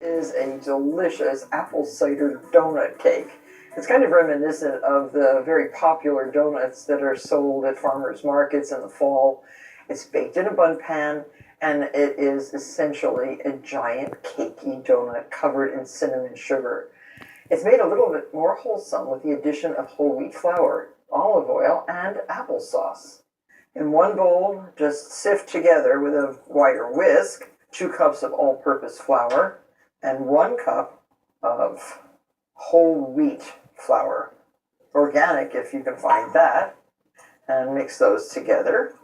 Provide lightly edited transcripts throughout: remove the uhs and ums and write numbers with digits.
Is a delicious apple cider donut cake. It's kind of reminiscent of the very popular donuts that are sold at farmers markets in the fall. It's baked in a bun pan, and it is essentially a giant cakey donut covered in cinnamon sugar. It's made a little bit more wholesome with the addition of whole wheat flour, olive oil, and applesauce. In one bowl, just sift together with a wire whisk 2 cups of all-purpose flour, and 1 cup of whole wheat flour, organic if you can find that, and mix those together.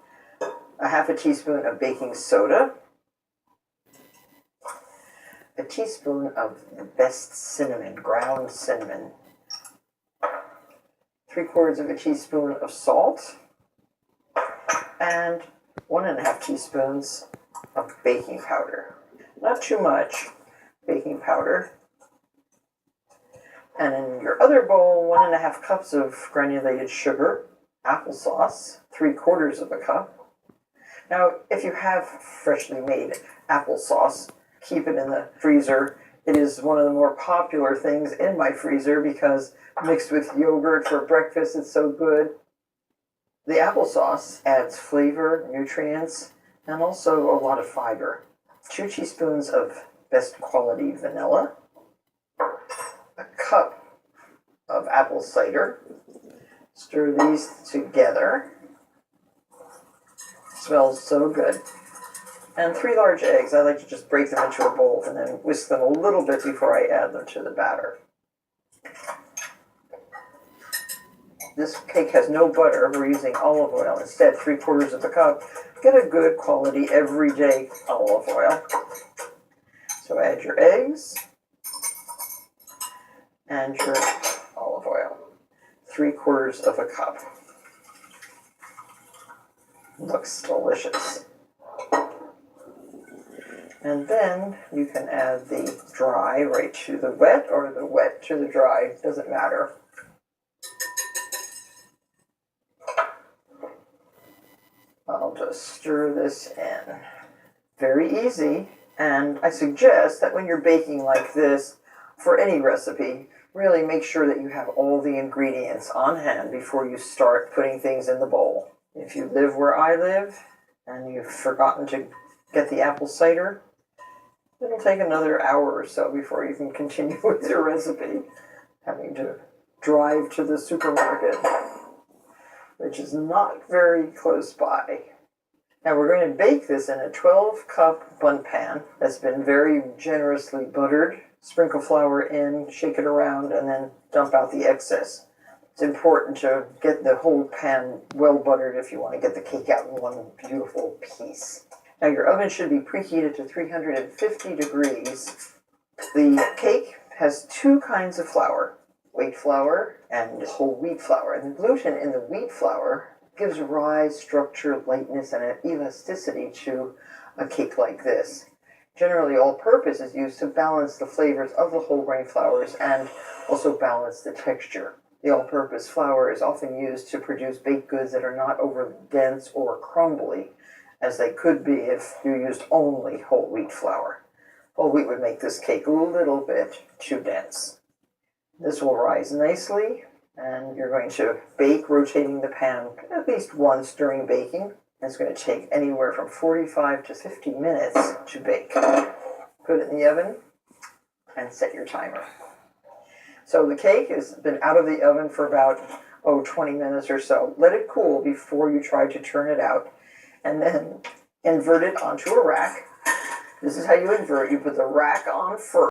A half a teaspoon of baking soda, a teaspoon of the best cinnamon, ground cinnamon, 3/4 of a teaspoon of salt, and 1½ teaspoons of baking powder. Not too much baking powder. And in your other bowl, 1½ cups of granulated sugar, applesauce, 3/4 of a cup. Now, if you have freshly made applesauce, keep it in the freezer. It is one of the more popular things in my freezer because mixed with yogurt for breakfast, it's so good. The applesauce adds flavor, nutrients, and also a lot of fiber. 2 teaspoons of best quality vanilla, a cup of apple cider. Stir these together. Smells so good. And 3 large eggs. I like to just break them into a bowl and then whisk them a little bit before I add them to the batter. This cake has no butter. We're using olive oil instead, 3/4 of a cup. Get a good quality everyday olive oil. So add your eggs and your olive oil, 3/4 of a cup. Looks delicious. And then you can add the dry right to the wet, or the wet to the dry, doesn't matter. I'll just stir this in. Very easy, and I suggest that when you're baking like this, for any recipe, really make sure that you have all the ingredients on hand before you start putting things in the bowl. If you live where I live, and you've forgotten to get the apple cider, it'll take another hour or so before you can continue with your recipe, having to drive to the supermarket, which is not very close by. Now we're going to bake this in a 12-cup bun pan that's been very generously buttered. Sprinkle flour in, shake it around, and then dump out the excess. It's important to get the whole pan well buttered if you want to get the cake out in one beautiful piece. Now your oven should be preheated to 350 degrees. The cake has 2 kinds of flour, white flour and whole wheat flour. And the gluten in the wheat flour gives rise, structure, lightness, and an elasticity to a cake like this. Generally, all-purpose is used to balance the flavors of the whole grain flours and also balance the texture. The all-purpose flour is often used to produce baked goods that are not overly dense or crumbly, as they could be if you used only whole wheat flour. Whole wheat would make this cake a little bit too dense. This will rise nicely, and you're going to bake, rotating the pan at least once during baking. It's going to take anywhere from 45 to 50 minutes to bake. Put it in the oven and set your timer. So the cake has been out of the oven for about 20 minutes or so. Let it cool before you try to turn it out, and then invert it onto a rack. This is how you invert. You put the rack on first.